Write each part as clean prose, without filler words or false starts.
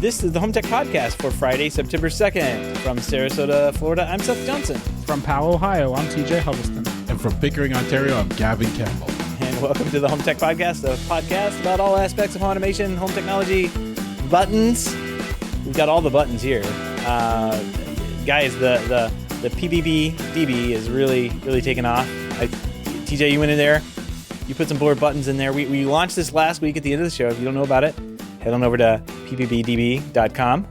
This is the HomeTech Podcast for Friday, September 2nd. From Sarasota, Florida, I'm Seth Johnson. From Powell, Ohio, I'm TJ Huddleston. And from Pickering, Ontario, I'm Gavin Campbell. And welcome to the HomeTech Podcast, a podcast about all aspects of home automation, home technology, buttons. We've got all the buttons here. Guys, the PBB DB is really taking off. TJ, you went in there. You put some board buttons in there. We launched this last week at the end of the show. If you don't know about it, head on over to pbbdb.com,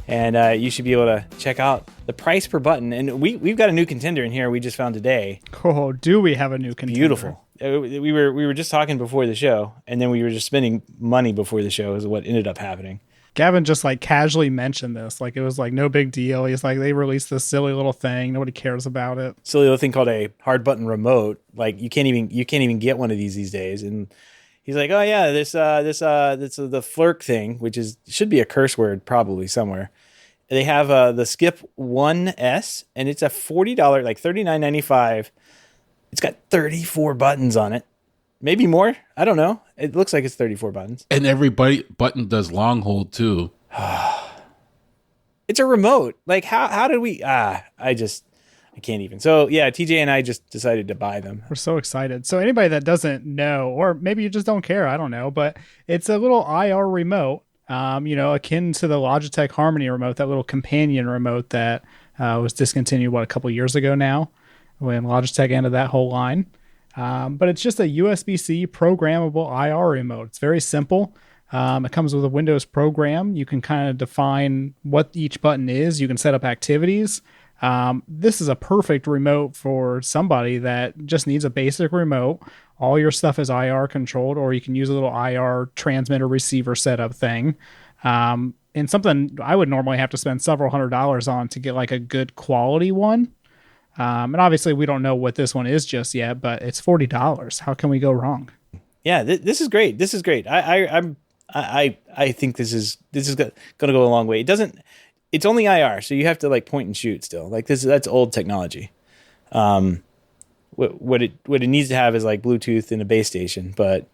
and you should be able to check out the price per button. And we've got a new contender in here we just found today. Oh, do we have a new contender? Beautiful. We were just talking before the show, and then we were just spending money before the show is what ended up happening. Gavin just casually mentioned this. It was no big deal. He's like, they released this silly little thing. Nobody cares about it. Silly little thing called a hard button remote. You can't even get one of these days. And he's like, oh yeah, this the Flirk thing, which should be a curse word probably somewhere. They have the Skip 1S, and it's a $40, $39.95. It's got 34 buttons on it. Maybe more. I don't know. It looks like it's 34 buttons. And every button does long hold too. It's a remote. How did we... I can't even. So yeah, TJ and I just decided to buy them. We're so excited. So anybody that doesn't know, or maybe you just don't care, I don't know, but it's a little IR remote, akin to the Logitech Harmony remote, that little companion remote that was discontinued, a couple years ago now, when Logitech ended that whole line. But it's just a USB-C programmable IR remote. It's very simple. It comes with a Windows program. You can kind of define what each button is. You can set up activities. This is a perfect remote for somebody that just needs a basic remote. All your stuff is IR controlled, or you can use a little IR transmitter receiver setup thing. And something I would normally have to spend several $100s on to get a good quality one. And obviously we don't know what this one is just yet, but it's $40. How can we go wrong? Yeah, this is great. This is great. I think this is going to go a long way. It's only IR, so you have to point and shoot still. That's old technology. What it needs to have is Bluetooth and a base station, but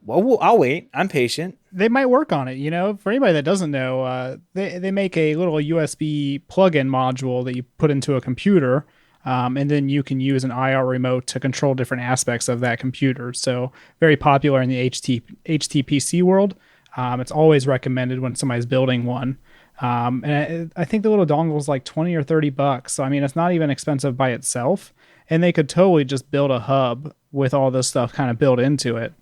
I'll wait. I'm patient. They might work on it. For anybody that doesn't know, they make a little USB plug-in module that you put into a computer, and then you can use an IR remote to control different aspects of that computer. So very popular in the HTPC world. It's always recommended when somebody's building one. And I think the little dongle is $20 or $30. So, it's not even expensive by itself. And they could totally just build a hub with all this stuff kind of built into it.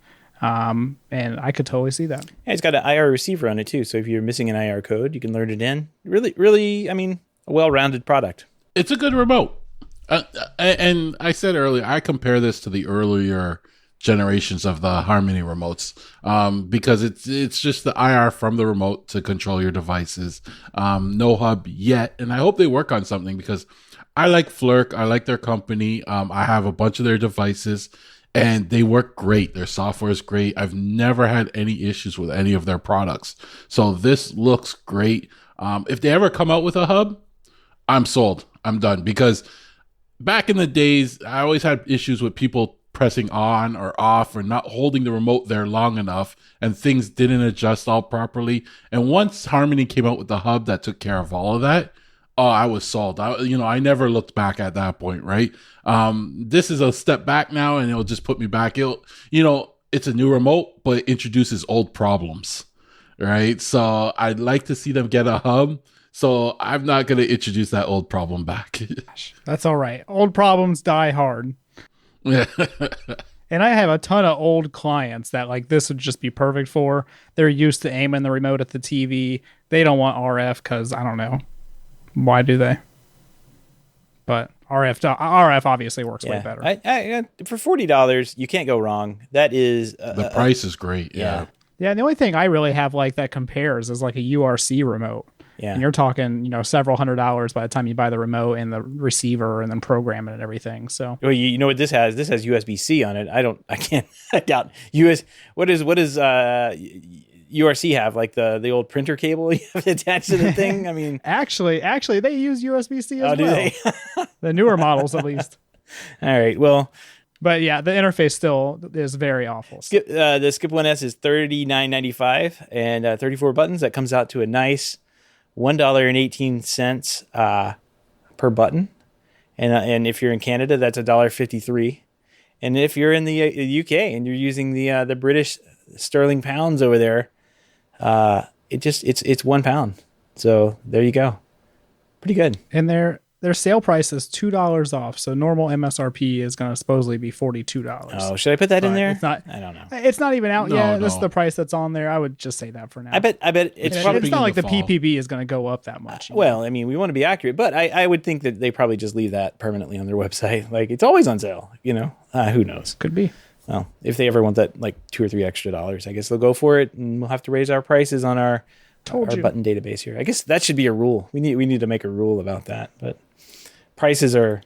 And I could totally see that. Yeah, it's got an IR receiver on it too. So if you're missing an IR code, you can learn it in. Really, a well-rounded product. It's a good remote. And I said earlier, I compare this to the earlier generations of the Harmony remotes, because it's just the IR from the remote to control your devices. No hub yet. And I hope they work on something, because I like Flirk. I like their company. I have a bunch of their devices, and they work great. Their software is great. I've never had any issues with any of their products. So this looks great. If they ever come out with a hub, I'm sold. I'm done. Because back in the days, I always had issues with people pressing on or off or not holding the remote there long enough, and things didn't adjust all properly. And once Harmony came out with the hub that took care of all of that, I was sold. I never looked back at that point, right? This is a step back now, and it'll just put me back. It's a new remote, but it introduces old problems, right? So I'd like to see them get a hub. So I'm not going to introduce that old problem back. That's all right. Old problems die hard. Yeah. And I have a ton of old clients that this would just be perfect for. They're used to aiming the remote at the TV. They don't want RF because, I don't know. Why do they? But RF obviously works way better. For $40, you can't go wrong. That is... the price is great. Yeah. Yeah, the only thing I really have that compares is a URC remote. Yeah. And you're talking, several $100s by the time you buy the remote and the receiver and then program it and everything. So, well, you know what this has? This has USB-C on it. I doubt what does URC have? The old printer cable you have attached to the thing? Actually, they use USB-C as well. Do they? The newer models, at least. All right. Well, But yeah, the interface still is very awful. The Skip 1S is $39.95 and 34 buttons. That comes out to a nice $1.18 per button. And if you're in Canada, that's $1.53. And if you're in the UK and you're using the British sterling pounds over there, it's £1. So there you go. Pretty good. And their sale price is $2 off. So normal MSRP is going to supposedly be $42. Oh, should I put that in there? It's not. I don't know. It's not even out yet. No. This is the price that's on there. I would just say that for now. I bet it's And probably. it's not like the fall. PPB is going to go up that much. Well, I mean, we want to be accurate, but I would think that they probably just leave that permanently on their website. Like, it's always on sale, who knows? Could be. Well, if they ever want that, like $2 or $3 extra, I guess they'll go for it, and we'll have to raise our prices on our button database here. I guess that should be a rule. We need to make a rule about that, but prices are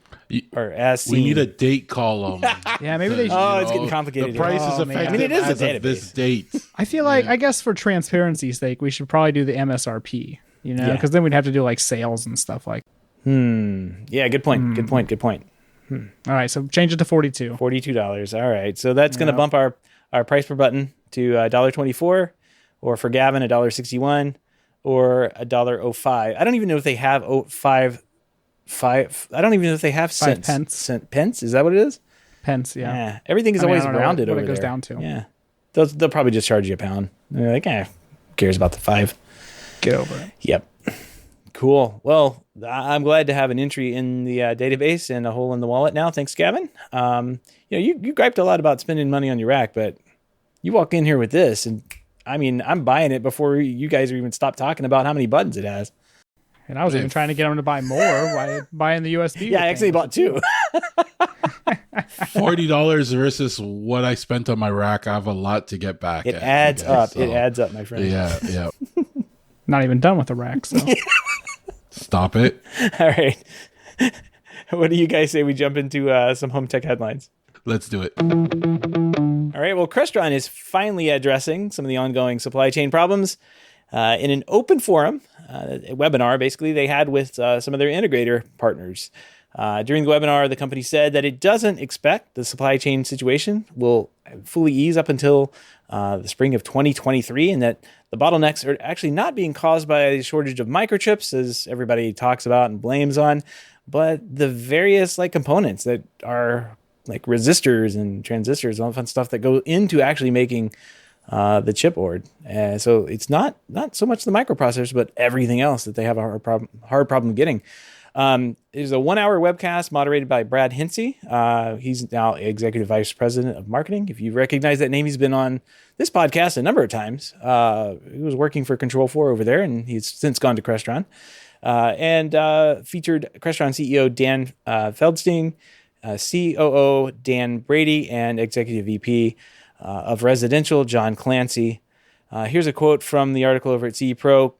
as seen. We need a date column. Yeah, maybe they should. Oh, it's getting complicated. The price is Oh, man. effective I mean, it is a as of database. this date. I feel like, I guess for transparency's sake, we should probably do the MSRP, Yeah. because then we'd have to do like sales and stuff like. Yeah, good point. Good point. All right, so change it to 42. $42. All right. So that's going to bump our price per button to $1.24, or for Gavin, $1.61, or $1.05. I don't even know if they have five. I don't even know if they have 5 cents. pence. Pence? Is that what it is? Pence, yeah. Everything is I mean, always I don't know rounded what over it goes there. down to. Yeah. They'll probably just charge you a pound. They're like, who cares about the 5? Get over it. Yep. Cool. Well, I'm glad to have an entry in the database and a hole in the wallet now. Thanks, Gavin. You griped a lot about spending money on your rack, but you walk in here with this, and I mean, I'm buying it before you guys are even stopped talking about how many buttons it has. And I was even trying to get them to buy more by buying the USB. Yeah, I actually bought 2. $40 versus what I spent on my rack. I have a lot to get back. It adds up. So, It adds up, my friend. Yeah. Not even done with the rack, so. Stop it. All right. What do you guys say we jump into some HomeTech headlines? Let's do it. All right. Well, Crestron is finally addressing some of the ongoing supply chain problems in an open forum, a webinar, basically, they had with some of their integrator partners. During the webinar, the company said that it doesn't expect the supply chain situation will fully ease up until the spring of 2023, and that the bottlenecks are actually not being caused by a shortage of microchips, as everybody talks about and blames on, but the various components that are like resistors and transistors and all that fun stuff that go into actually making the chip board. So it's not so much the microprocessors, but everything else that they have a hard problem getting. There's a 1-hour webcast moderated by Brad Hinsey. He's now Executive Vice President of Marketing. If you recognize that name, he's been on this podcast a number of times. He was working for Control 4 over there, and he's since gone to Crestron. And featured Crestron CEO Dan Feldstein, COO Dan Brady, and Executive VP of Residential John Clancy. Here's a quote from the article over at CE Pro.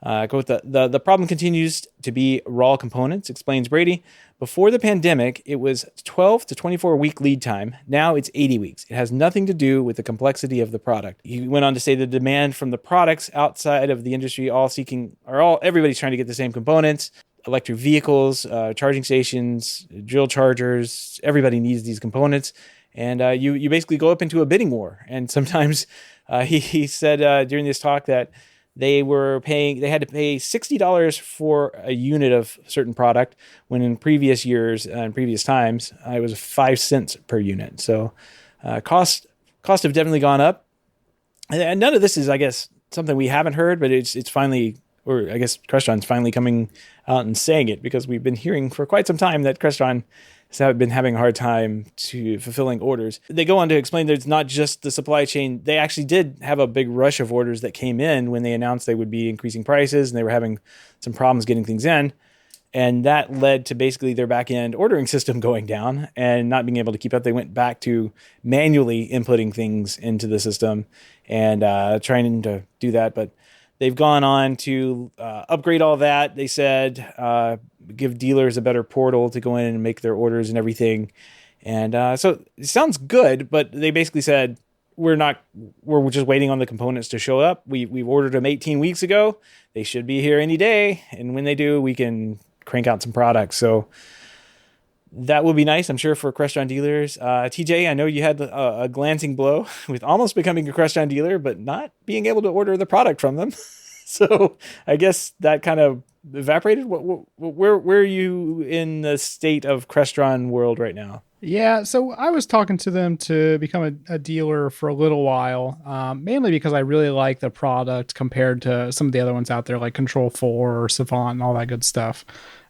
Quote, the problem continues to be raw components, explains Brady. Before the pandemic, it was 12 to 24 week lead time. Now it's 80 weeks. It has nothing to do with the complexity of the product. He went on to say the demand from the products outside of the industry, everybody's trying to get the same components. Electric vehicles, charging stations, drill chargers, everybody needs these components. And you basically go up into a bidding war. And sometimes he said during this talk that they had to pay $60 for a unit of certain product, when in previous years and previous times, it was 5 cents per unit. So costs have definitely gone up. And none of this is, I guess, something we haven't heard, but it's finally, or I guess Crestron's finally coming out and saying it, because we've been hearing for quite some time that Crestron has been having a hard time to fulfilling orders. They go on to explain that it's not just the supply chain. They actually did have a big rush of orders that came in when they announced they would be increasing prices, and they were having some problems getting things in. And that led to basically their back-end ordering system going down and not being able to keep up. They went back to manually inputting things into the system and trying to do that. But they've gone on to upgrade all that. They said give dealers a better portal to go in and make their orders and everything. And so it sounds good, but they basically said, we're just waiting on the components to show up. We've ordered them 18 weeks ago. They should be here any day. And when they do, we can crank out some products. So that would be nice, I'm sure, for Crestron dealers. TJ, I know you had a glancing blow with almost becoming a Crestron dealer, but not being able to order the product from them. So I guess that kind of evaporated. Where are you in the state of Crestron world right now? Yeah, so I was talking to them to become a dealer for a little while, mainly because I really like the product compared to some of the other ones out there like Control 4 or Savant and all that good stuff.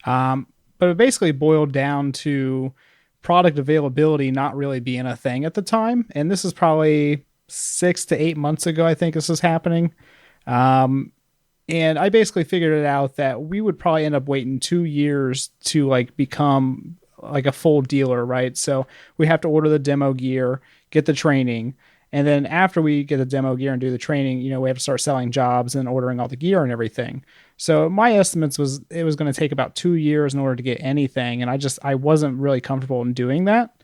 But it basically boiled down to product availability not really being a thing at the time. And this is probably 6 to 8 months ago, I think this is happening. And I basically figured it out that we would probably end up waiting 2 years to like become like a full dealer, right? So we have to order the demo gear, get the training, and then after we get the demo gear and do the training, we have to start selling jobs and ordering all the gear and everything. So my estimates was it was going to take about 2 years in order to get anything, and I wasn't really comfortable in doing that.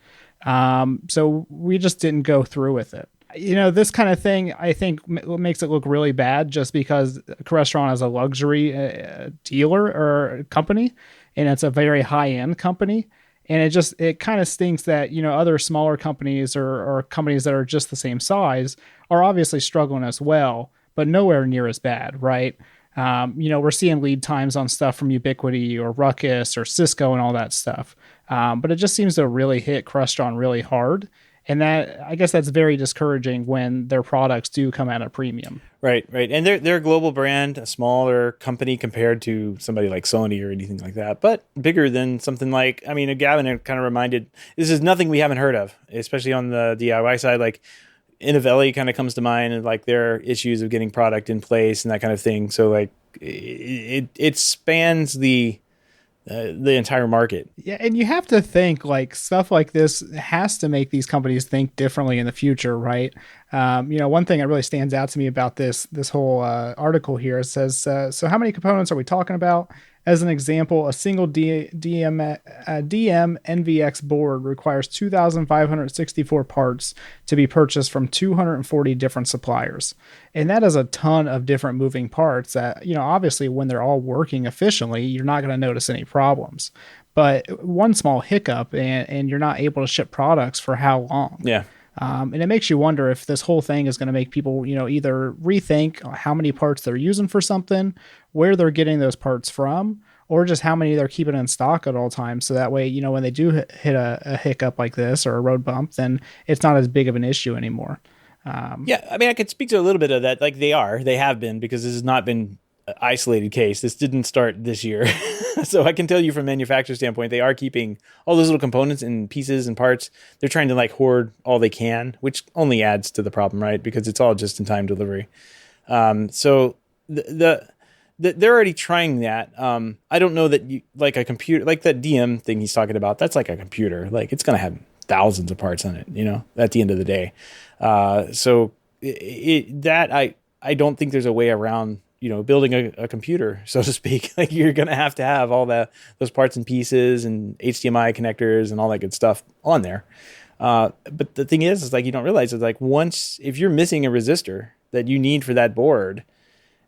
So we just didn't go through with it. This kind of thing, I think, makes it look really bad just because Crestron is a luxury dealer or company, and it's a very high-end company. And it kind of stinks that, other smaller companies or companies that are just the same size are obviously struggling as well, but nowhere near as bad, right? We're seeing lead times on stuff from Ubiquiti or Ruckus or Cisco and all that stuff. But it just seems to really hit Crestron really hard. And I guess that's very discouraging when their products do come at a premium. Right. And they're a global brand, a smaller company compared to somebody like Sony or anything like that, but bigger than something like, Gavin kind of reminded, this is nothing we haven't heard of, especially on the DIY side. Like Innovelli kind of comes to mind, and like their issues of getting product in place and that kind of thing. So like it spans the entire market. Yeah, and you have to think like stuff like this has to make these companies think differently in the future, right? One thing that really stands out to me about this whole article here, it says, so how many components are we talking about? As an example, a single DM NVX board requires 2,564 parts to be purchased from 240 different suppliers. And that is a ton of different moving parts that, obviously when they're all working efficiently, you're not going to notice any problems. But one small hiccup and you're not able to ship products for how long? Yeah. And it makes you wonder if this whole thing is going to make people, either rethink how many parts they're using for something, where they're getting those parts from, or just how many they're keeping in stock at all times. So that way, when they do hit a hiccup like this or a road bump, then it's not as big of an issue anymore. I could speak to a little bit of that. Like they have been, because this has not been an isolated case. This didn't start this year. So I can tell you from a manufacturer standpoint, they are keeping all those little components and pieces and parts. They're trying to like hoard all they can, which only adds to the problem, right? Because it's all just in time delivery. So they're already trying that. I don't know that you like a computer, like that DM thing he's talking about. That's like a computer. Like it's going to have thousands of parts on it, at the end of the day. So I don't think there's a way around, building a computer, so to speak. Like you're going to have all those parts and pieces and HDMI connectors and all that good stuff on there. But the thing is like, you don't realize it's like if you're missing a resistor that you need for that board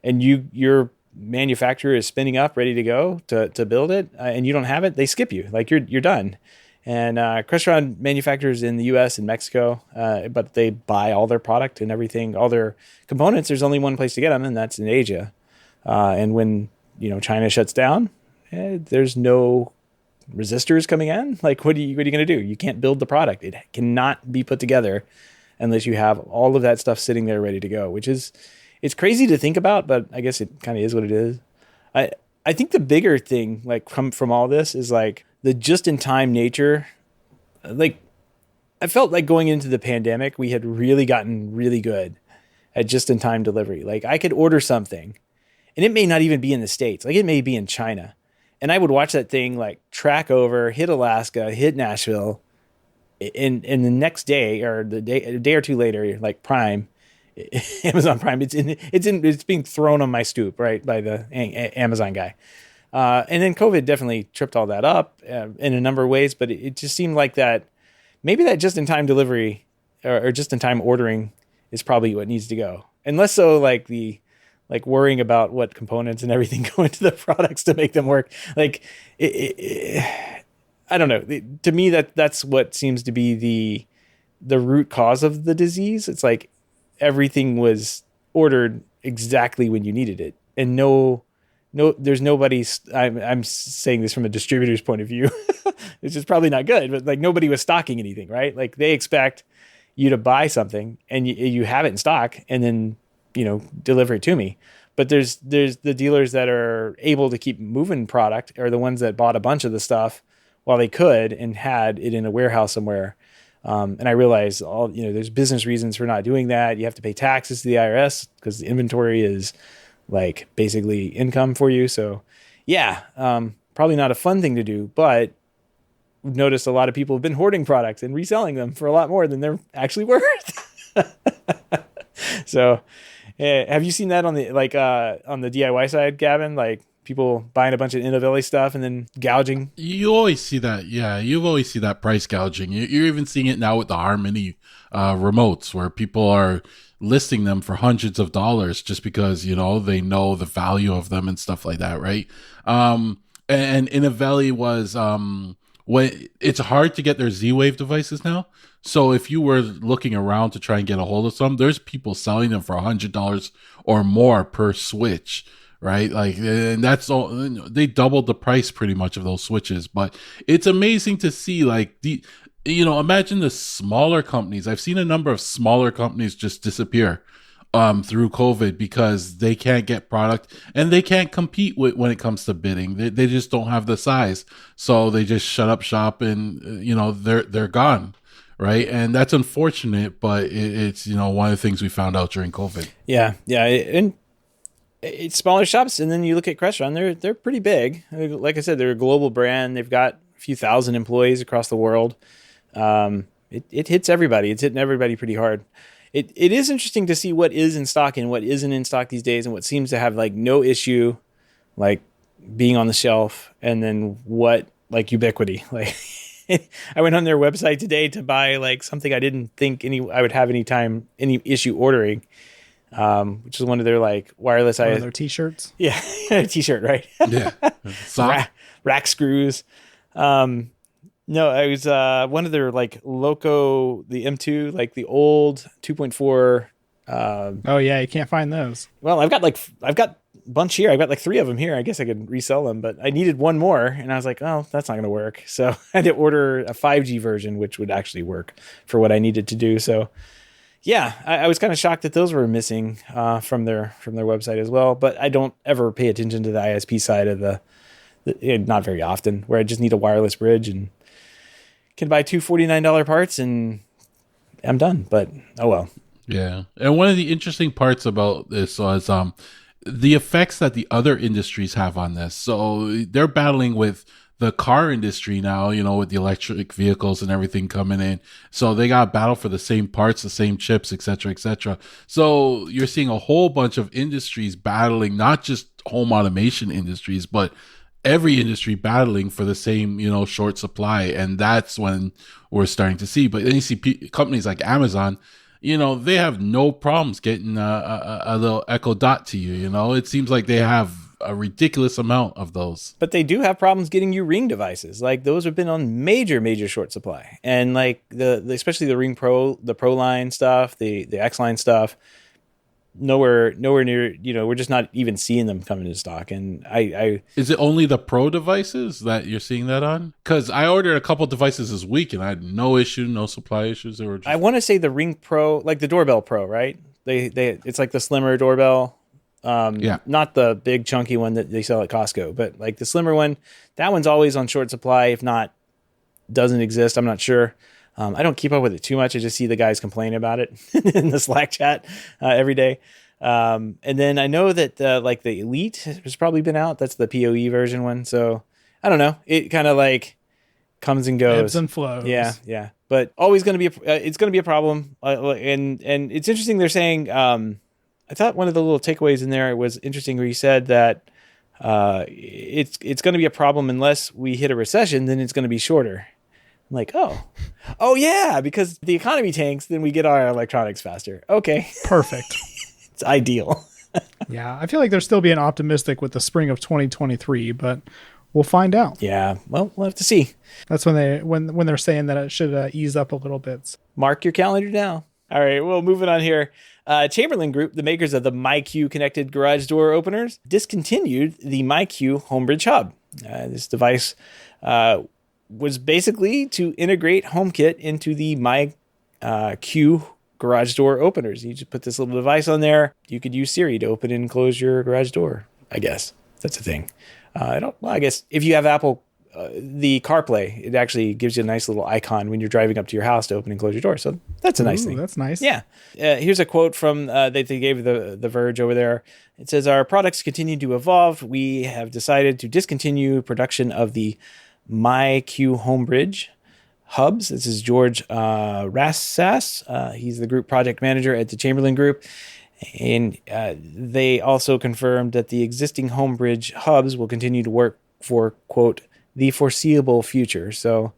and your manufacturer is spinning up ready to go to build it and you don't have it, they skip you. Like you're done. And Crestron manufactures in the US and Mexico, but they buy all their product and everything, all their components. There's only one place to get them, and that's in Asia. And when China shuts down, there's no resistors coming in. Like what are you going to do? You can't build the product. It cannot be put together unless you have all of that stuff sitting there ready to go, which is it's crazy to think about, but I guess it kind of is what it is. I think the bigger thing like from all this is like the just-in-time nature. Like I felt like going into the pandemic, we had really gotten really good at just-in-time delivery. Like I could order something and it may not even be in the States. Like it may be in China. And I would watch that thing like track over, hit Alaska, hit Nashville, and the next day or a day or two later, like Prime, Amazon Prime, it's being thrown on my stoop, right, by the Amazon guy. And then COVID definitely tripped all that up in a number of ways, but it just seemed like that maybe that just-in-time delivery or just-in-time ordering is probably what needs to go. And less so like worrying about what components and everything go into the products to make them work. Like I don't know. To me, that's what seems to be the root cause of the disease. It's like everything was ordered exactly when you needed it, and there's nobody. I'm saying this from a distributor's point of view, which is probably not good, but like nobody was stocking anything, right? Like they expect you to buy something and you have it in stock, and then deliver it to me. But there's the dealers that are able to keep moving product, are the ones that bought a bunch of the stuff while they could and had it in a warehouse somewhere. And I realize there's business reasons for not doing that. You have to pay taxes to the IRS because the inventory is like basically income for you. So yeah, probably not a fun thing to do, but we've noticed a lot of people have been hoarding products and reselling them for a lot more than they're actually worth. So have you seen that on the on the DIY side, Gavin? Like people buying a bunch of Innovelli stuff and then gouging? You always see that. Yeah, you always see that price gouging. You're even seeing it now with the Harmony remotes, where people are listing them for hundreds of dollars just because, they know the value of them and stuff like that, right? And Innovelli was... it's hard to get their Z-Wave devices now. So if you were looking around to try and get a hold of some, there's people selling them for $100 or more per switch, right? Like, and that's all. They doubled the price pretty much of those switches. But it's amazing to see, like, imagine the smaller companies. I've seen a number of smaller companies just disappear through COVID because they can't get product and they can't compete with when it comes to bidding. They just don't have the size. So they just shut up shop and, they're gone. Right. And that's unfortunate, but it's, one of the things we found out during COVID. Yeah. Yeah. And it's smaller shops. And then you look at Crestron, they're pretty big. Like I said, they're a global brand. They've got a few thousand employees across the world. It hits everybody. It's hitting everybody pretty hard. It is interesting to see what is in stock and what isn't in stock these days, and what seems to have like no issue, like being on the shelf, and then what like ubiquity. Like I went on their website today to buy like something I didn't think I would have any issue ordering, which is one of their like wireless. One of their t-shirts. Yeah, t-shirt, right? Yeah, rack screws. No, it was one of their like Loco, the M2, like the old 2.4. Oh yeah, you can't find those. Well, I've got a bunch here. I've got like 3 of them here. I guess I could resell them, but I needed one more, and I was like, oh, that's not going to work. So I had to order a 5G version, which would actually work for what I needed to do. So yeah, I was kind of shocked that those were missing from their website as well. But I don't ever pay attention to the ISP side of not very often, where I just need a wireless bridge and can buy 2 $49 parts and I'm done. But oh well. Yeah. And one of the interesting parts about this was the effects that the other industries have on this. So they're battling with the car industry now, with the electric vehicles and everything coming in. So they got to battle for the same parts, the same chips, et cetera, et cetera. So you're seeing a whole bunch of industries battling, not just home automation industries, but every industry battling for the same, short supply. And that's when we're starting to see. But then you see companies like Amazon, they have no problems getting a little Echo Dot to you. It seems like they have a ridiculous amount of those. But they do have problems getting you Ring devices. Like those have been on major short supply. And like especially the Ring Pro, the Pro line stuff, the X line stuff, nowhere near, we're just not even seeing them come into stock. And I is it only the Pro devices that you're seeing that on? Because I ordered a couple devices this week and I had no supply issues. They were just... I want to say the Ring Pro, like the Doorbell Pro, right? It's like the slimmer doorbell. Yeah. Not the big chunky one that they sell at Costco, but like the slimmer one. That one's always on short supply. If not, doesn't exist. I'm not sure. I don't keep up with it too much. I just see the guys complain about it in the Slack chat every day. And then I know that like the Elite has probably been out. That's the PoE version one. So I don't know. It kind of like comes and goes. Ebbs and flows. Yeah. But always going to be it's going to be a problem. And it's interesting. They're saying I thought one of the little takeaways in there was interesting, where you said that it's going to be a problem unless we hit a recession. Then it's going to be shorter. I'm like, oh yeah, because the economy tanks, then we get our electronics faster. Okay, perfect. It's ideal. Yeah, I feel like they're still being optimistic with the spring of 2023, but We'll find out. Yeah, well, we'll have to see. That's when they're saying that it should ease up a little bit. Mark your calendar now. All right, well, moving on here. Chamberlain Group, the makers of the MyQ connected garage door openers, discontinued the MyQ HomeBridge Hub. This device was basically to integrate HomeKit into the MyQ garage door openers. You just put this little device on there. You could use Siri to open and close your garage door, I guess. That's a thing. I guess if you have Apple, the CarPlay, it actually gives you a nice little icon when you're driving up to your house to open and close your door. So that's a nice thing. That's nice. Yeah. Here's a quote from that they gave the Verge over there. It says, "Our products continue to evolve. We have decided to discontinue production of the MyQ HomeBridge hubs." This is George Rassas. He's the group project manager at the Chamberlain Group. And they also confirmed that the existing HomeBridge hubs will continue to work for, quote, the foreseeable future. So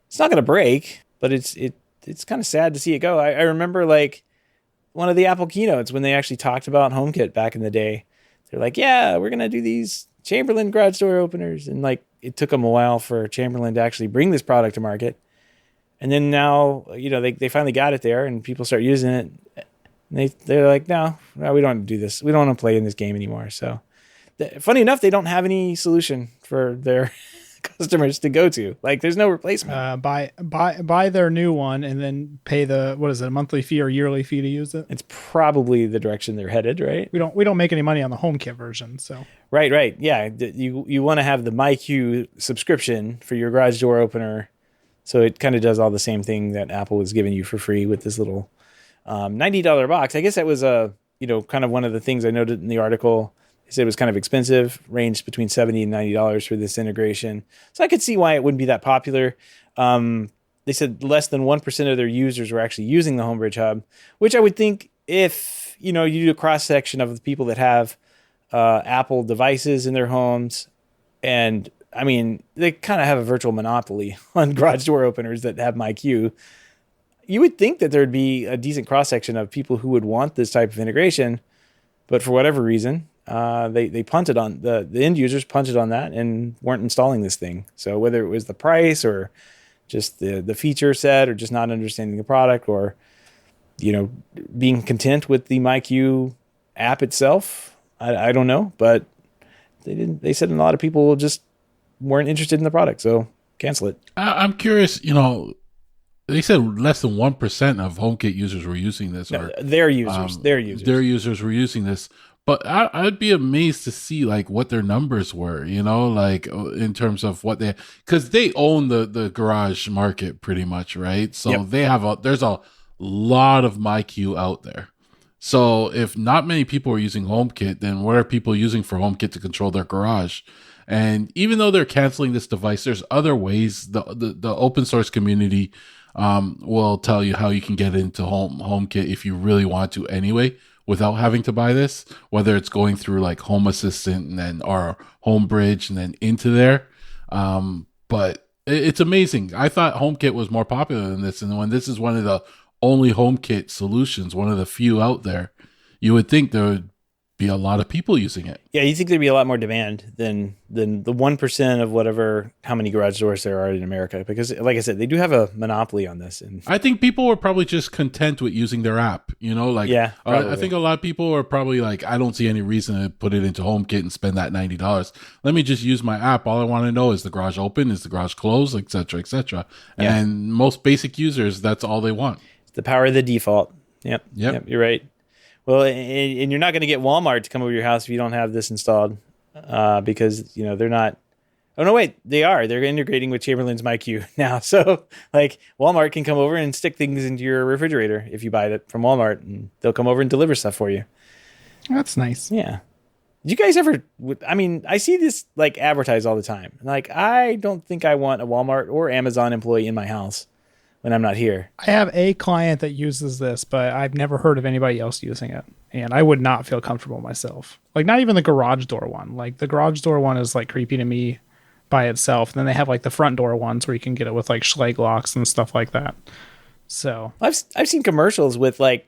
it's not going to break, but it's kind of sad to see it go. I remember like one of the Apple keynotes when they actually talked about HomeKit back in the day. They're like, yeah, we're going to do these Chamberlain garage door openers. And like, it took them a while for Chamberlain to actually bring this product to market. And then now, they finally got it there and people start using it. They're like, no, we don't want to do this. We don't want to play in this game anymore. So, funny enough, they don't have any solution for their customers to go to. Like, there's no replacement. Buy their new one and then pay a monthly fee or yearly fee to use it. It's probably the direction they're headed, right? We don't make any money on the HomeKit version, so. Right. Yeah, you want to have the MyQ subscription for your garage door opener, so it kind of does all the same thing that Apple was giving you for free with this little $90 box. I guess that was kind of one of the things I noted in the article. They said it was kind of expensive, ranged between $70 and $90 for this integration. So I could see why it wouldn't be that popular. They said less than 1% of their users were actually using the HomeBridge Hub, which I would think if, you do a cross section of the people that have Apple devices in their homes, and I mean, they kind of have a virtual monopoly on garage door openers that have MyQ. You would think that there'd be a decent cross-section of people who would want this type of integration, but for whatever reason, they punted on the end users punted on that and weren't installing this thing. So whether it was the price or just the feature set or just not understanding the product or, being content with the MyQ app itself, I don't know, but they said a lot of people just weren't interested in the product. So cancel it. I'm curious, they said less than 1% of HomeKit users were using this. No, their users. Their users were using this. But I'd be amazed to see like what their numbers were, like in terms of what because they own the garage market pretty much, right? So yep. There's a lot of MyQ out there. So if not many people are using HomeKit, then what are people using for HomeKit to control their garage? And even though they're canceling this device, there's other ways. The open source community will tell you how you can get into HomeKit if you really want to anyway, without having to buy this, whether it's going through like Home Assistant and then or HomeBridge and then into there. But it's amazing. I thought HomeKit was more popular than this. And when this is one of the only HomeKit solutions, one of the few out there, you would think there would be a lot of people using it. Yeah, you think there'd be a lot more demand than the 1% of how many garage doors there are in America, because like I said, they do have a monopoly on this. And I think people were probably just content with using their app, yeah, I think a lot of people are probably like, I don't see any reason to put it into HomeKit and spend that $90. Let me just use my app. All I want to know is the garage open, is the garage closed, etc., etc. Yeah. And most basic users, that's all they want. It's the power of the default. Yep, you're right. Well, and you're not going to get Walmart to come over to your house if you don't have this installed, because they're not. Oh no, wait, they are. They're integrating with Chamberlain's MyQ now, so like Walmart can come over and stick things into your refrigerator if you buy it from Walmart, and they'll come over and deliver stuff for you. That's nice. Yeah. Did you guys ever? I mean, I see this like advertised all the time. Like, I don't think I want a Walmart or Amazon employee in my house when I'm not here. I have a client that uses this, but I've never heard of anybody else using it. And I would not feel comfortable myself. Like, not even the garage door one. Like, the garage door one is like creepy to me by itself. And then they have like the front door ones where you can get it with like Schlage locks and stuff like that. So I've seen commercials with like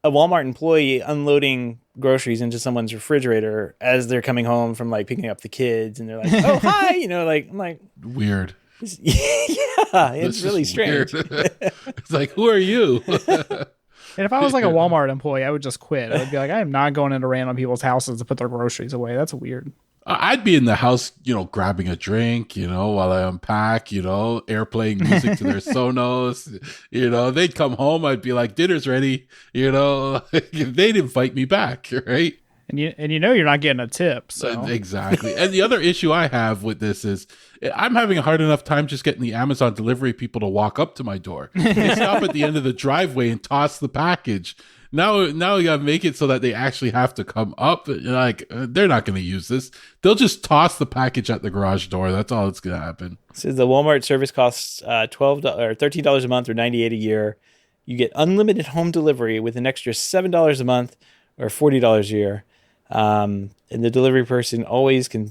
a Walmart employee unloading groceries into someone's refrigerator as they're coming home from like picking up the kids, and they're like, "Oh, hi," like I'm like, Weird. yeah, it's really strange. It's like, who are you? And if I was like a Walmart employee, I would just quit. I would be like, I am not going into random people's houses to put their groceries away. That's weird. I'd be in the house, grabbing a drink, while I unpack, airplaying music to their Sonos. They'd come home. I'd be like, dinner's ready. They'd invite me back, right? And you're not getting a tip. So exactly. And the other issue I have with this is I'm having a hard enough time just getting the Amazon delivery people to walk up to my door. They stop at the end of the driveway and toss the package. Now you gotta make it so that they actually have to come up. Like, they're not gonna use this. They'll just toss the package at the garage door. That's all that's gonna happen. So the Walmart service costs $12 or $13 a month or $98 a year. You get unlimited home delivery with an extra $7 a month or $40 a year. And the delivery person always can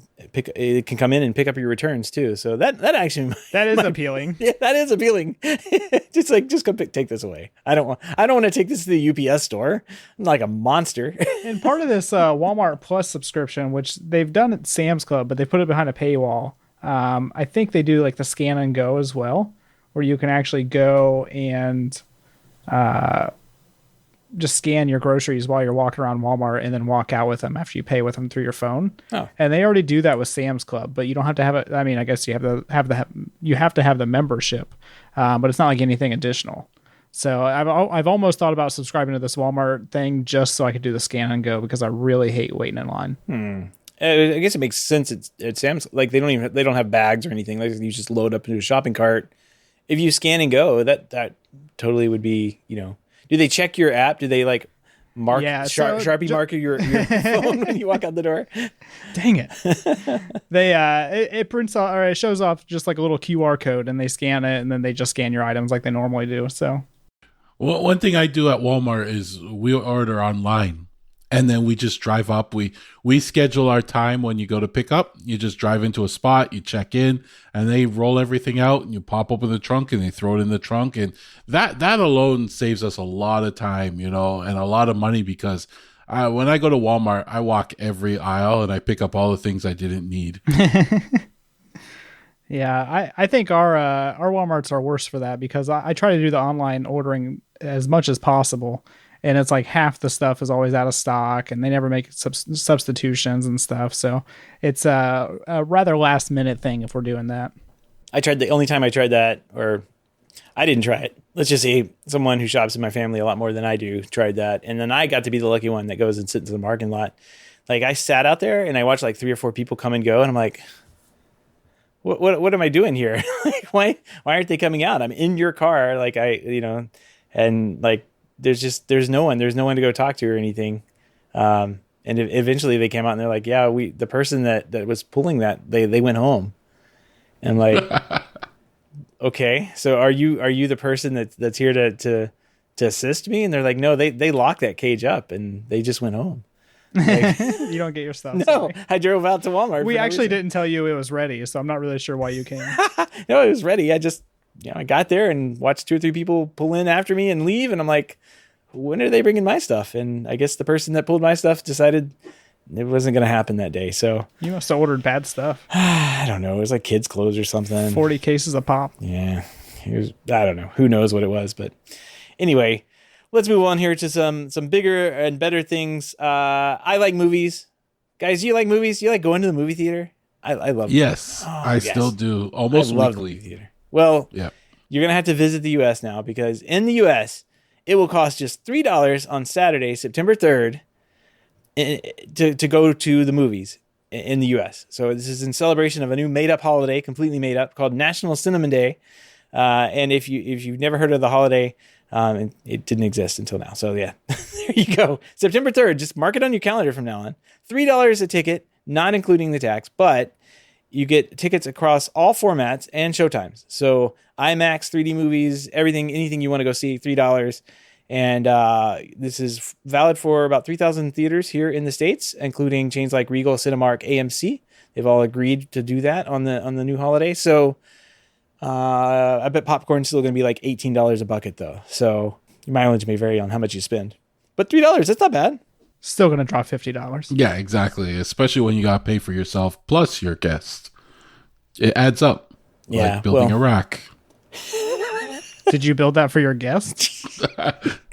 come in and pick up your returns too. So that actually is appealing. Yeah, that is appealing. just come take this away. I don't want to take this to the UPS store. I'm like a monster. And part of this Walmart Plus subscription, which they've done at Sam's Club, but they put it behind a paywall. I think they do like the scan and go as well, where you can actually go and just scan your groceries while you're walking around Walmart and then walk out with them after you pay with them through your phone. Oh. And they already do that with Sam's Club, but you don't have to have it. I mean, I guess you have to have the membership, but it's not like anything additional. So I've almost thought about subscribing to this Walmart thing just so I could do the scan and go, because I really hate waiting in line. I guess it makes sense. At Sam's, like they don't have bags or anything. Like you just load up into a shopping cart. If you scan and go, that totally would be, Do they check your app? Do they like mark Sharpie mark your phone when you walk out the door? Dang it! They it prints off, or it shows off just like a little QR code, and they scan it, and then they just scan your items like they normally do. So, well, one thing I do at Walmart is we order online. And then we just drive up. We schedule our time when you go to pick up. You just drive into a spot, you check in, and they roll everything out, and you pop open the trunk, and they throw it in the trunk. And that alone saves us a lot of time, and a lot of money, because when I go to Walmart, I walk every aisle and I pick up all the things I didn't need. Yeah, I think our Walmarts are worse for that, because I try to do the online ordering as much as possible. And it's like half the stuff is always out of stock, and they never make substitutions and stuff. So it's a rather last minute thing if we're doing that. The only time I tried that, or I didn't try it. Let's just say someone who shops in my family a lot more than I do tried that. And then I got to be the lucky one that goes and sits in the parking lot. Like I sat out there and I watched like 3 or 4 people come and go. And I'm like, what am I doing here? Like, why aren't they coming out? I'm in your car. Like and like, there's no one to go talk to or anything. And eventually they came out and they're like, yeah, the person that was pulling that, they went home. And like, okay, so are you the person that's here to assist me? And they're like, no, they locked that cage up and they just went home. Like, you don't get your stuff. No, sorry. I drove out to Walmart. We actually didn't tell you it was ready, so I'm not really sure why you came. No, it was ready. I got there and watched 2 or 3 people pull in after me and leave. And I'm like, when are they bringing my stuff? And I guess the person that pulled my stuff decided it wasn't going to happen that day. So you must have ordered bad stuff. I don't know. It was like kids' clothes or something. 40 cases of pop. Yeah. I don't know. Who knows what it was? But anyway, let's move on here to some bigger and better things. I like movies. Guys, do you like movies? Do you like going to the movie theater? I love Yes, I still do. Almost weekly. The movie theater. Well, yeah. You're going to have to visit the U.S. now, because in the U.S., it will cost just $3 on Saturday, September 3rd, to go to the movies in the U.S. So this is in celebration of a new made-up holiday, completely made up, called National Cinnamon Day. And if you've never heard of the holiday, it didn't exist until now. So yeah, there you go. September 3rd, just mark it on your calendar from now on. $3 a ticket, not including the tax, but you get tickets across all formats and showtimes. So IMAX, 3D movies, anything you want to go see, $3. And this is valid for about 3,000 theaters here in the States, including chains like Regal, Cinemark, AMC. They've all agreed to do that on the new holiday. So I bet popcorn's still going to be like $18 a bucket, though. So your mileage may vary on how much you spend. But $3, that's not bad. Still going to drop $50. Yeah, exactly. Especially when you got to pay for yourself plus your guest. It adds up. Yeah, like building a rack. Did you build that for your guests?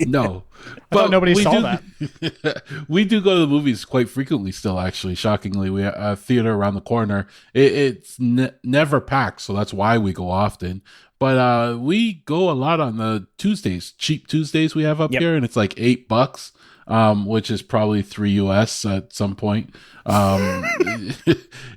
No. But nobody saw that. We do go to the movies quite frequently still, actually. Shockingly, we have a theater around the corner. It's never packed, so that's why we go often. But we go a lot on the Tuesdays, cheap Tuesdays we have up here, and it's like $8, which is probably $3 US at some point.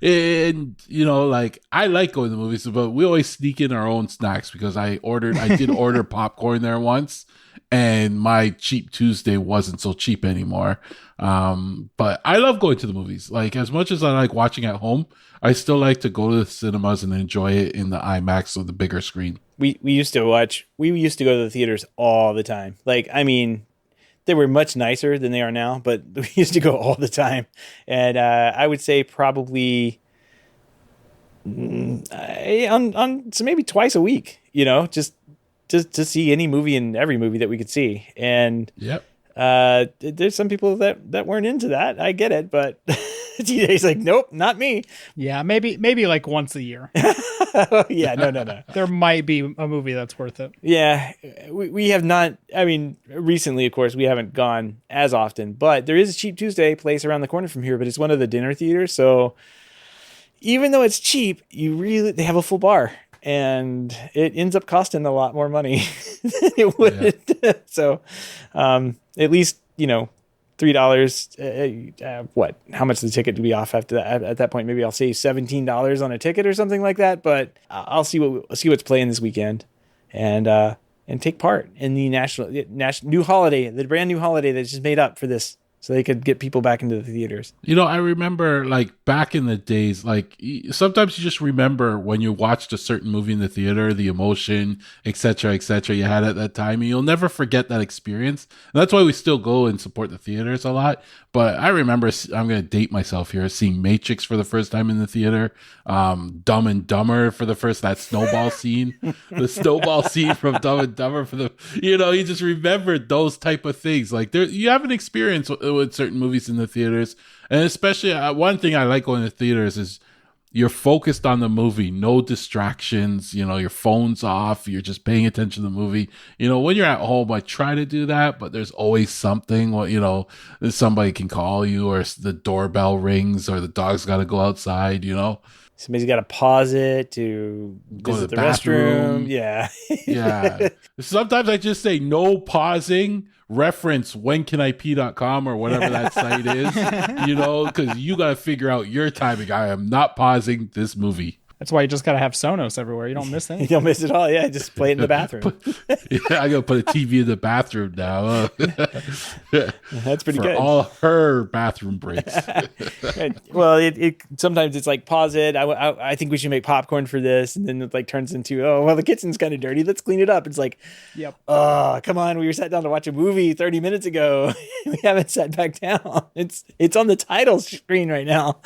And you know, like I like going to the movies, but we always sneak in our own snacks because I did order popcorn there once, and my cheap Tuesday wasn't so cheap anymore. But I love going to the movies. Like as much as I like watching at home, I still like to go to the cinemas and enjoy it in the IMAX or the bigger screen. We used to go to the theaters all the time. Like, I mean, they were much nicer than they are now, but we used to go all the time. And I would say probably so maybe twice a week, you know, just to see any movie and every movie that we could see. And there's some people that weren't into that. I get it, but TJ's like, nope, not me. Yeah, maybe like once a year. Yeah, no. There might be a movie that's worth it. Yeah, we have not. I mean, recently, of course, we haven't gone as often, but there is a Cheap Tuesday place around the corner from here, but it's one of the dinner theaters. So even though it's cheap, they have a full bar, and it ends up costing a lot more money than it would. Yeah. So at least, you know, $3. What? How much the ticket to be off after that? At that point, maybe I'll say $17 on a ticket or something like that. But I'll see what's playing this weekend, and take part in the national new holiday, the brand new holiday that's just made up for this, so they could get people back into the theaters. You know, I remember like back in the days, like sometimes you just remember when you watched a certain movie in the theater, the emotion, etc., you had at that time, and you'll never forget that experience. And that's why we still go and support the theaters a lot. But I remember, I'm going to date myself here, seeing Matrix for the first time in the theater, Dumb and Dumber for the first, that snowball scene, the snowball scene from Dumb and Dumber you just remembered those type of things. Like you have an experience with certain movies in the theaters. And especially one thing I like going to theaters is you're focused on the movie, no distractions, you know, your phone's off, you're just paying attention to the movie. You know, when you're at home, I try to do that, but there's always something, you know, somebody can call you, or the doorbell rings, or the dog's got to go outside, you know. Somebody's got to pause it to go visit to the restroom. Yeah. Yeah. Sometimes I just say no pausing, reference whencanip.com or whatever that site is, you know, because you got to figure out your timing. I am not pausing this movie. That's why you just got to have Sonos everywhere. You don't miss anything. You don't miss it all. Yeah, just play it in the bathroom. I got to put a TV in the bathroom now. That's pretty good. All her bathroom breaks. Well, it sometimes it's like, pause it. I think we should make popcorn for this. And then it like turns into, oh, well, the kitchen's kind of dirty. Let's clean it up. It's like, yep. Oh, come on. We were sat down to watch a movie 30 minutes ago. We haven't sat back down. It's on the title screen right now.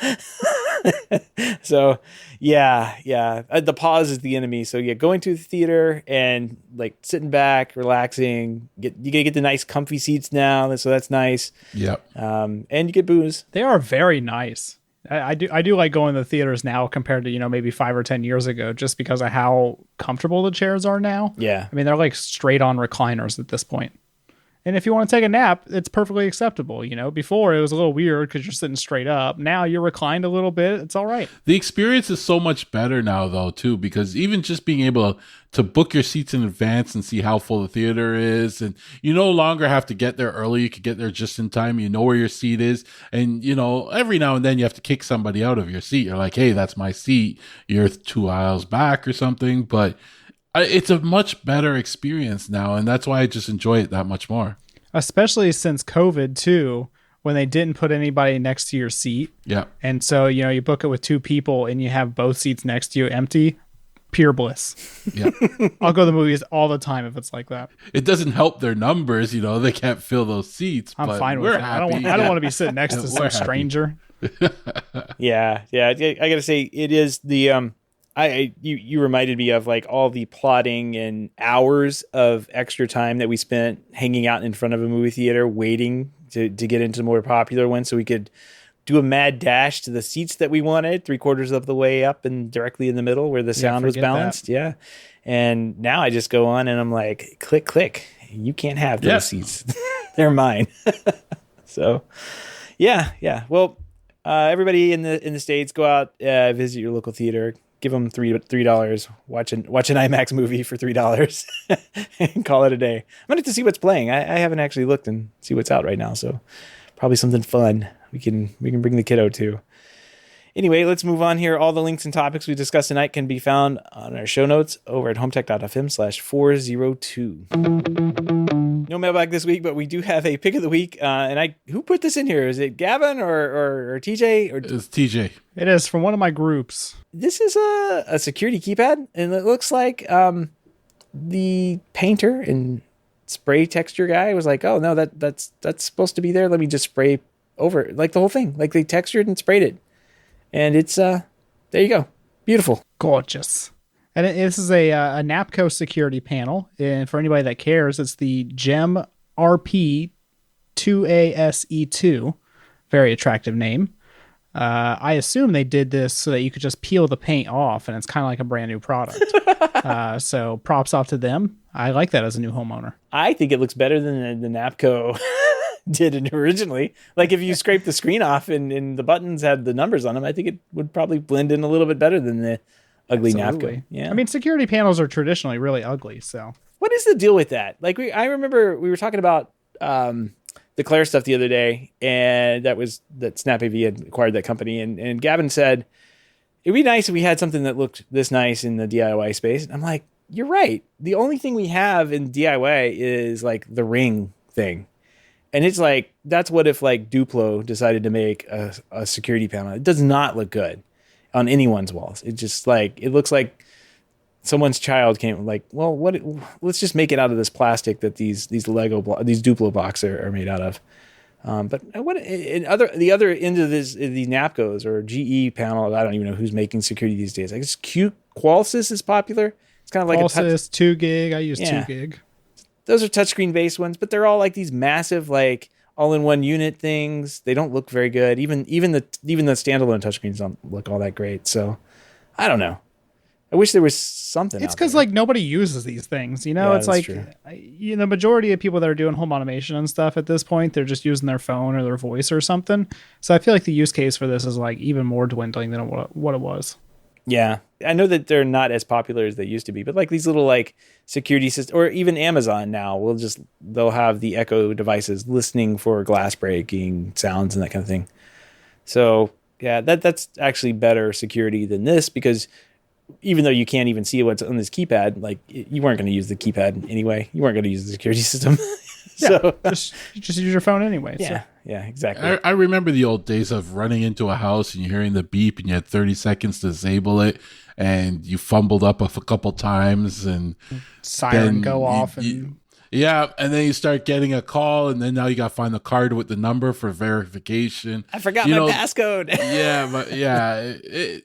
So yeah. The pause is the enemy. So yeah, going to the theater and like sitting back, relaxing. You get the nice comfy seats now, so that's nice. Yep. And you get booze. They are very nice. I do like going to the theaters now compared to, you know, maybe 5 or 10 years ago, just because of how comfortable the chairs are now. Yeah. I mean, they're like straight on recliners at this point. And if you want to take a nap, it's perfectly acceptable. You know, before it was a little weird because you're sitting straight up. Now you're reclined a little bit. It's all right. The experience is so much better now, though, too, because even just being able to book your seats in advance and see how full the theater is, and you no longer have to get there early. You could get there just in time. You know where your seat is. And, you know, every now and then you have to kick somebody out of your seat. You're like, hey, that's my seat. You're 2 aisles back or something. But it's a much better experience now, and that's why I just enjoy it that much more. Especially since COVID, too, when they didn't put anybody next to your seat. Yeah. And so, you know, you book it with 2 people and you have both seats next to you empty. Pure bliss. Yeah. I'll go to the movies all the time if it's like that. It doesn't help their numbers, you know, they can't fill those seats. I'm but fine with we're it. happy. I don't want to be sitting next to some happy. stranger. Yeah. I gotta say, it is the You reminded me of like all the plotting and hours of extra time that we spent hanging out in front of a movie theater waiting to get into the more popular ones so we could do a mad dash to the seats that we wanted 3/4 of the way up and directly in the middle where the sound was balanced. That. Yeah. And now I just go on and I'm like, click, click. You can't have those seats. They're mine. So yeah. Well, everybody in the States, go out, visit your local theater, give them $3, watch an IMAX movie for $3 and call it a day. I'm going to have to see what's playing. I haven't actually looked and see what's out right now. So probably something fun we can bring the kiddo to. Anyway, let's move on here. All the links and topics we discussed tonight can be found on our show notes over at HomeTech.fm/402. No mailbag this week, but we do have a pick of the week. Who put this in here? Is it Gavin or TJ? It's TJ. It is from one of my groups. This is a security keypad, and it looks like the painter and spray texture guy was like, oh no, that's supposed to be there. Let me just spray over like the whole thing. Like they textured and sprayed it. And it's, there you go. Beautiful. Gorgeous. And this is a Napco security panel. And for anybody that cares, it's the GEM RP2ASE2. Very attractive name. I assume they did this so that you could just peel the paint off and it's kind of like a brand new product. So props off to them. I like that as a new homeowner. I think it looks better than the Napco did originally. Like if you scrape the screen off and the buttons had the numbers on them, I think it would probably blend in a little bit better than the ugly Napco. Yeah. I mean, security panels are traditionally really ugly. So what is the deal with that? Like I remember we were talking about the Claire stuff the other day, and that SnapAV had acquired that company, and Gavin said it'd be nice if we had something that looked this nice in the DIY space. And I'm like, you're right. The only thing we have in DIY is like the ring thing. And it's like, that's what if like Duplo decided to make a security panel. It does not look good on anyone's walls. It just like, it looks like someone's child came like, well, let's just make it out of this plastic that these Duplo blocks are made out of. But the other end of these Napcos or GE panel, I don't even know who's making security these days. I guess Qualsys is popular. It's kind of like Qualsys 2 gig. I use 2 gig. Those are touchscreen based ones, but they're all like these massive, like all-in-one unit things. They don't look very good. Even the standalone touchscreens don't look all that great. So I don't know. I wish there was something. It's because like nobody uses these things. You know, it's like the majority of people that are doing home automation and stuff at this point, they're just using their phone or their voice or something. So I feel like the use case for this is like even more dwindling than what it was. Yeah, I know that they're not as popular as they used to be, but like these little like security systems, or even Amazon now they'll have the Echo devices listening for glass breaking sounds and that kind of thing. So yeah, that's actually better security than this, because even though you can't even see what's on this keypad, like you weren't going to use the keypad anyway. You weren't going to use the security system. So just use your phone anyway. Yeah, so. Yeah, exactly. I remember the old days of running into a house and you hearing the beep and you had 30 seconds to disable it, and you fumbled up a couple times and siren go off yeah, and then you start getting a call, and then now you got to find the card with the number for verification. I forgot my passcode. Yeah, but yeah,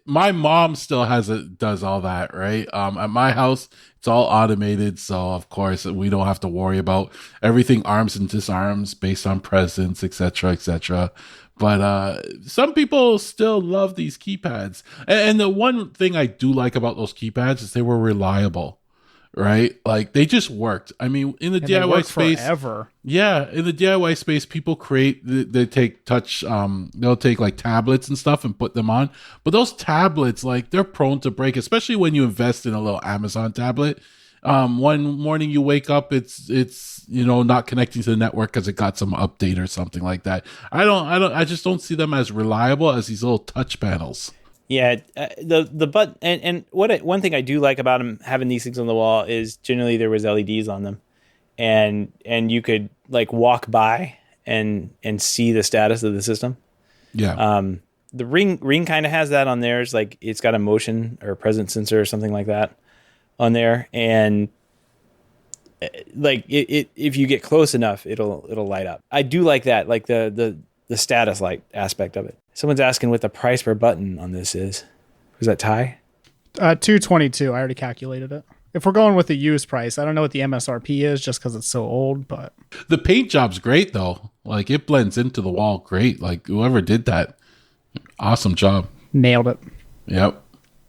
my mom still does all that, right? At my house, it's all automated, so of course we don't have to worry about everything arms and disarms based on presence, etc., etc. But some people still love these keypads, and the one thing I do like about those keypads is they were reliable. Right? Like they just worked. I mean, in the DIY space, forever. Yeah, in the DIY space, people they take they'll take like tablets and stuff and put them on. But those tablets, like they're prone to break, especially when you invest in a little Amazon tablet. One morning you wake up, it's not connecting to the network because it got some update or something like that. I just don't see them as reliable as these little touch panels. Yeah, the button and one thing I do like about them having these things on the wall is generally there was LEDs on them, and you could like walk by and see the status of the system. Yeah. The ring kind of has that on theirs, like it's got a motion or presence sensor or something like that on there, and like it if you get close enough, it'll light up. I do like that, like the status light aspect of it. Someone's asking what the price per button on this is. Was that Ty? $222. I already calculated it. If we're going with the used price, I don't know what the MSRP is just because it's so old, but The paint job's great though. Like it blends into the wall great. Like whoever did that, awesome job. nailed it. Yep.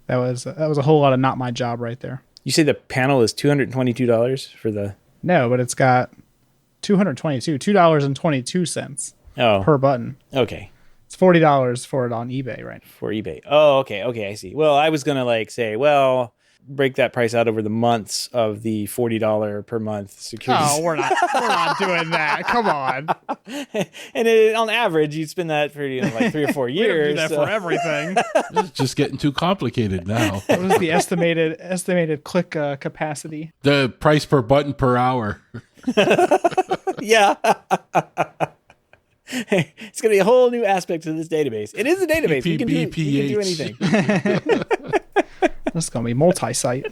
That was a whole lot of not my job right there. You say the panel is $222 for the... No, but it's got $222 Oh, per button. okay. It's $40 for it on eBay, right? For eBay. Oh, okay. Okay, I see. Well, I was going to say, break that price out over the months of the $40 per month security. Oh, we're not doing that. Come on. And on average, you'd spend that for 3 or 4 years. We don't do that for everything. It's just getting too complicated now. What was the estimated click capacity? The price per button per hour. Yeah. It's going to be a whole new aspect to this database. It is a database. We can do anything. This is going to be multi-site.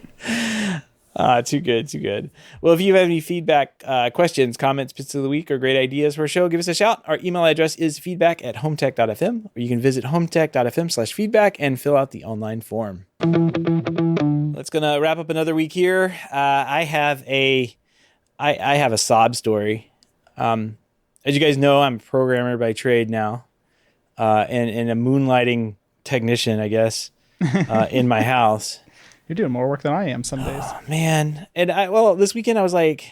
Too good. Well, if you have any feedback, questions, comments, bits of the week, or great ideas for a show, give us a shout. Our email address is feedback@HomeTech.fm, or you can visit HomeTech.fm/feedback and fill out the online form. That's going to wrap up another week here. I have a sob story. As you guys know, I'm a programmer by trade now, and a moonlighting technician, I guess, in my house. You're doing more work than I am some days. Oh, man. And this weekend I was like,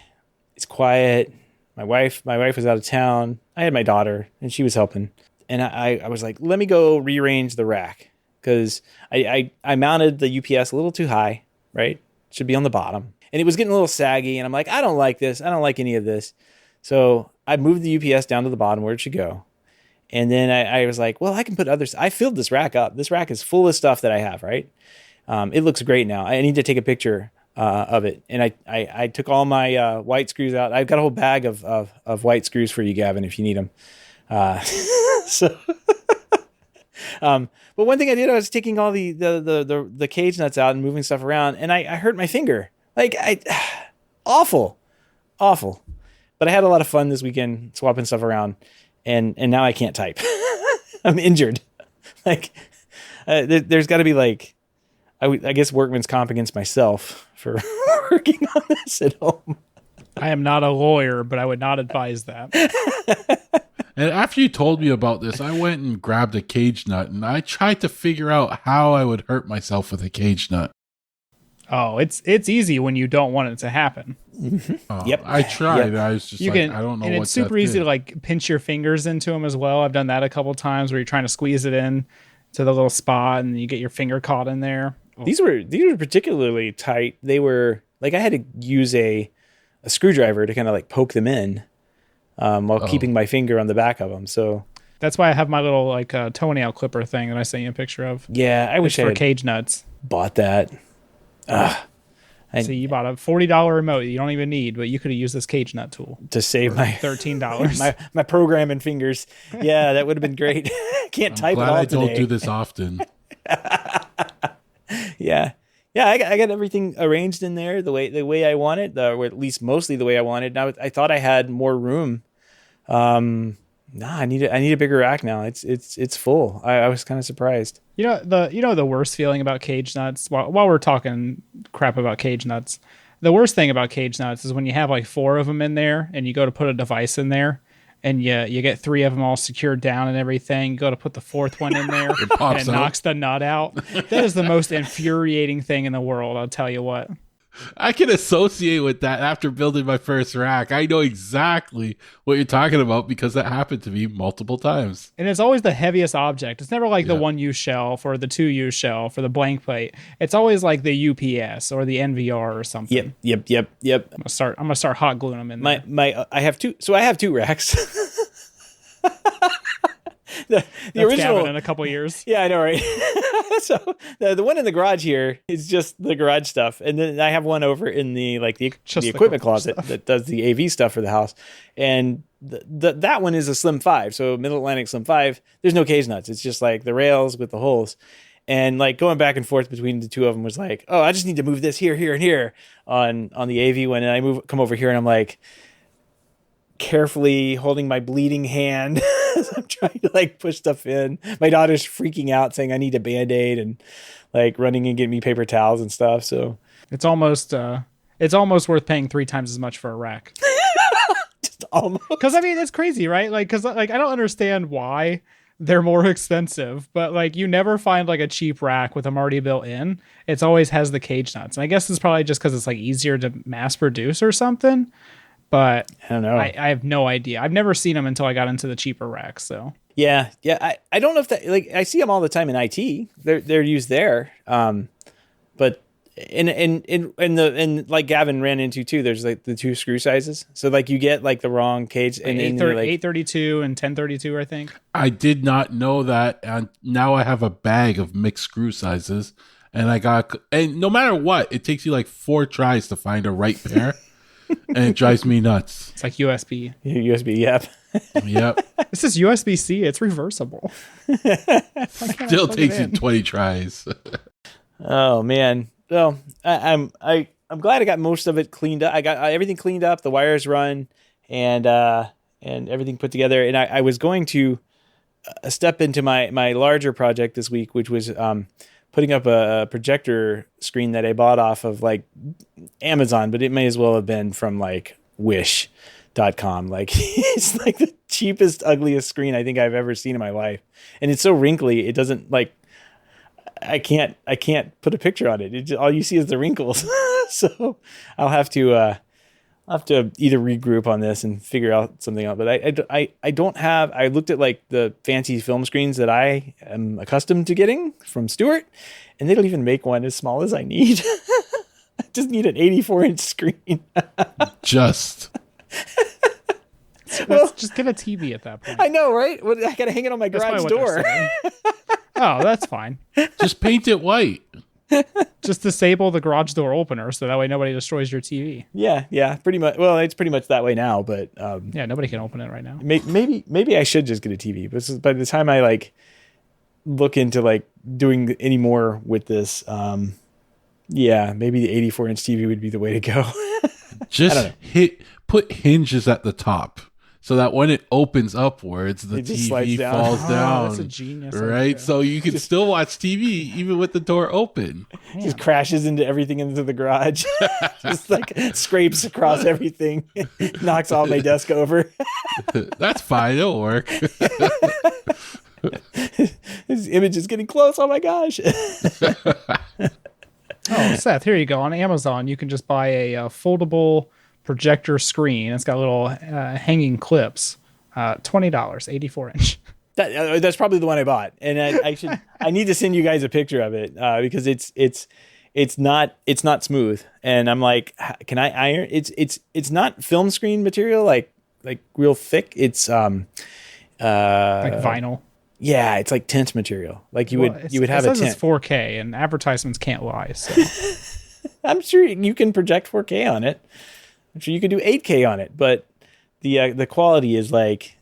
it's quiet. My wife was out of town. I had my daughter and she was helping. And I was like, let me go rearrange the rack. Cause I mounted the UPS a little too high, right? Should be on the bottom. And it was getting a little saggy. And I'm like, I don't like this. I don't like any of this. So I moved the UPS down to the bottom where it should go. And then I was like, well, I can put others. I filled this rack up. This rack is full of stuff that I have, right? It looks great now. I need to take a picture of it. And I took all my white screws out. I've got a whole bag of white screws for you, Gavin, if you need them. But one thing I did, I was taking all the cage nuts out and moving stuff around, and I hurt my finger. Awful. But I had a lot of fun this weekend swapping stuff around, and now I can't type. I'm injured. There's got to be I guess workman's comp against myself for working on this at home. I am not a lawyer, but I would not advise that. And after you told me about this, I went and grabbed a cage nut and I tried to figure out how I would hurt myself with a cage nut. Oh, it's easy when you don't want it to happen. Mm-hmm. Yep. I tried. Yep. I was just I don't know. And it's super easy to pinch your fingers into them as well. I've done that a couple of times where you're trying to squeeze it in to the little spot and you get your finger caught in there. These were particularly tight. They were I had to use a screwdriver to kind of poke them in while keeping my finger on the back of them. So that's why I have my little toenail clipper thing that I sent you a picture of. Yeah, I wish I had cage nuts. Bought that. So you bought a $40 remote you don't even need, but you could have used this cage nut tool to save my $13. my programming fingers. Yeah, that would have been great. Can't type glad it all I today. don't do this often. Yeah. I got everything arranged in there the way I wanted, or at least mostly the way I wanted. Now I thought I had more room. I need a bigger rack now. It's full. I was kind of surprised. The worst feeling about cage nuts, while we're talking crap about cage nuts, the worst thing about cage nuts is when you have 4 of them in there and you go to put a device in there and you get 3 of them all secured down and everything. You go to put the 4th one in there and it knocks the nut out. That is the most infuriating thing in the world, I'll tell you what. I can associate with that after building my first rack. I know exactly what you're talking about because that happened to me multiple times. And it's always the heaviest object. It's never the 1-use shelf or the 2-use shelf or the blank plate. It's always the UPS or the NVR or something. Yep. I'm gonna start hot gluing them in there. I have 2. So I have 2 racks. the original Gavin in a couple years. Yeah, I know, right? So the one in the garage here is just the garage stuff, and then I have one over in the equipment closet that does the AV stuff for the house, and that one is a Slim 5, so Middle Atlantic Slim 5. There's no cage nuts. It's just the rails with the holes, and going back and forth between the 2 of them was oh, I just need to move this here, and here on the AV one, and I come over here and I'm carefully holding my bleeding hand I'm trying to like push stuff in. My daughter's freaking out saying I need a Band-Aid and like running and getting me paper towels and stuff. So it's almost worth paying 3 times as much for a rack. Just almost. Because I mean, it's crazy, right? Like, because like I don't understand why they're more expensive, but like you never find like a cheap rack with them already built in. It's always has the cage nuts, and I guess it's probably just because it's like easier to mass produce or something. But I don't know. I have no idea. I've never seen them until I got into the cheaper racks. So yeah. I don't know if that, like, I see them all the time in IT. They're used there. But and like Gavin ran into too, there's like the 2 screw sizes. So like you get like the wrong cage and 832 and 1032, I think. I did not know that, and now I have a bag of mixed screw sizes, and and no matter what, it takes you like 4 tries to find a right pair. And it drives me nuts. It's like USB. USB, yep. Yep. This is USB-C. It's reversible. Still takes you 20 tries. Oh man. Well, I'm glad I got most of it cleaned up. I got everything cleaned up, the wires run, and everything put together. And I was going to step into my larger project this week, which was putting up a projector screen that I bought off of like Amazon, but it may as well have been from like Wish.com. Like it's like the cheapest, ugliest screen I think I've ever seen in my life. And it's so wrinkly. It doesn't like, I can't put a picture on it. All you see is the wrinkles. So I'll have to either regroup on this and figure out something out. But I don't have, I looked at like the fancy film screens that I am accustomed to getting from Stewart, and they don't even make one as small as I need. I just need an 84-inch screen. Just get a TV at that point. I know, right? Well, I got to hang it on my garage door. Oh, that's fine. Just paint it white. Just disable the garage door opener so that way nobody destroys your TV. Yeah, pretty much. Well, it's pretty much that way now, but yeah, nobody can open it right now. Maybe I should just get a TV. But by the time I like look into like doing any more with this, yeah, maybe the 84-inch TV would be the way to go. Just put hinges at the top so that when it opens upwards, the TV falls down. That's a genius, right? idea. So you can still watch TV even with the door open. Just crashes into everything into the garage. Just like scrapes across everything, knocks all my desk over. That's fine. It'll work. His image is getting close. Oh my gosh. Oh, Seth, here you go. On Amazon, you can just buy a foldable projector screen. It's got little hanging clips. $20, 84-inch. That's probably the one I bought, and I need to send you guys a picture of it because it's not smooth, and I'm like, can I iron? It's not film screen material like real thick. It's like vinyl. Yeah, it's like tint material. Like you would have a tint. It's 4K, and advertisements can't lie. So I'm sure you can project 4K on it. I'm sure you could do 8K on it, but the quality is like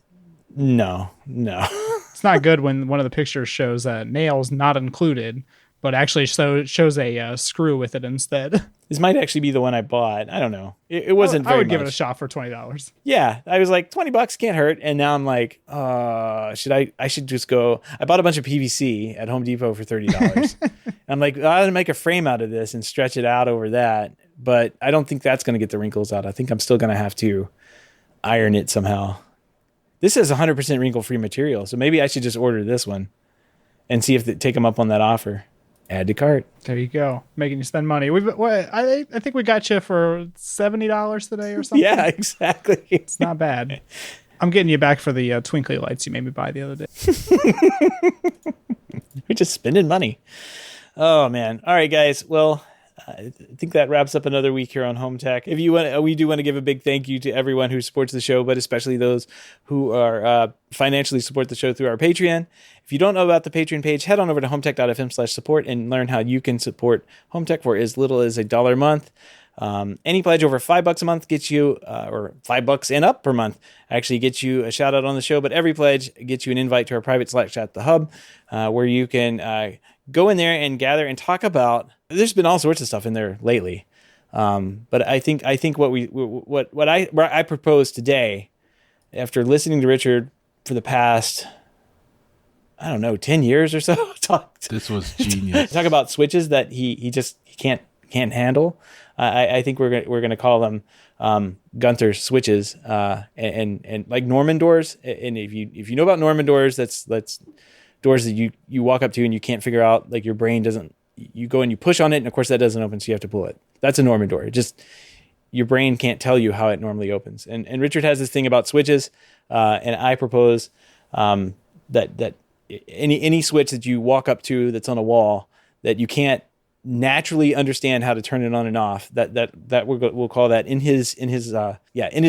no. It's not good when one of the pictures shows nails not included, but actually shows a screw with it instead. This might actually be the one I bought. I don't know. It wasn't very I would much. give it a shot for $20. Yeah, I was like, $20 can't hurt, and now I'm like, I should just go. I bought a bunch of PVC at Home Depot for $30. I'm like, I'm gonna make a frame out of this and stretch it out over that, but I don't think that's gonna get the wrinkles out. I think I'm still gonna have to iron it somehow. This is 100% wrinkle-free material, so maybe I should just order this one and see if they take them up on that offer. Add to cart. There you go, making you spend money. I think we got you for $70 today or something. Yeah, exactly. It's not bad. I'm getting you back for the twinkly lights you made me buy the other day. We're just spending money. Oh man! All right, guys. Well, I think that wraps up another week here on Home Tech. If you want, we do want to give a big thank you to everyone who supports the show, but especially those who are financially support the show through our Patreon. If you don't know about the Patreon page, head on over to HomeTech.fm/support and learn how you can support HomeTech for as little as $1 a month. Any pledge over $5 a month gets you, or $5 and up per month, actually gets you a shout out on the show. But every pledge gets you an invite to our private Slack chat, the Hub, where you can go in there and gather and talk about. There's been all sorts of stuff in there lately, but I think what I propose today, after listening to Richard for the past, I don't know, 10 years or so. This was genius. Talk about switches that he can't handle. I think we're gonna call them Gunther switches, and like Norman doors. And if you know about Norman doors, that's doors that you walk up to and you can't figure out, like your brain doesn't. You go and you push on it, and of course that doesn't open, so you have to pull it. That's a Norman door. Your brain can't tell you how it normally opens. And Richard has this thing about switches, and I propose that any switch that you walk up to that's on a wall that you can't naturally understand how to turn it on and off, that we'll call that in his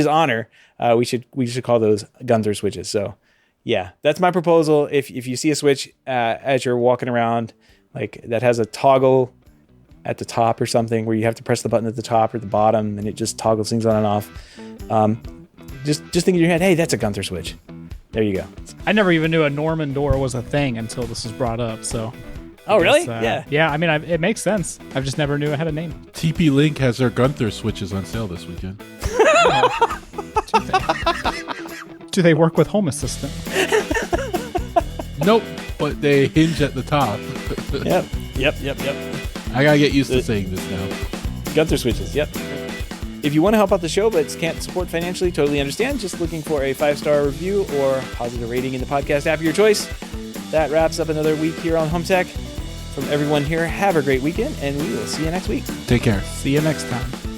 honor. We should call those Gunther switches. So yeah, that's my proposal. If you see a switch as you're walking around, like that has a toggle at the top or something where you have to press the button at the top or the bottom and it just toggles things on and off, just think in your head, hey, that's a Gunther switch. There you go. I never even knew a Norman door was a thing until this was brought up. So. Oh, really? Yeah. Yeah. I mean, it makes sense. I just never knew it had a name. TP Link has their Gunther switches on sale this weekend. Do they work with Home Assistant? Nope, but they hinge at the top. Yep. I gotta get used to saying this now. Gunther switches. Yep. If you want to help out the show but can't support financially, totally understand. Just looking for a 5-star review or positive rating in the podcast app of your choice. That wraps up another week here on HomeTech. From everyone here, have a great weekend, and we will see you next week. Take care. See you next time.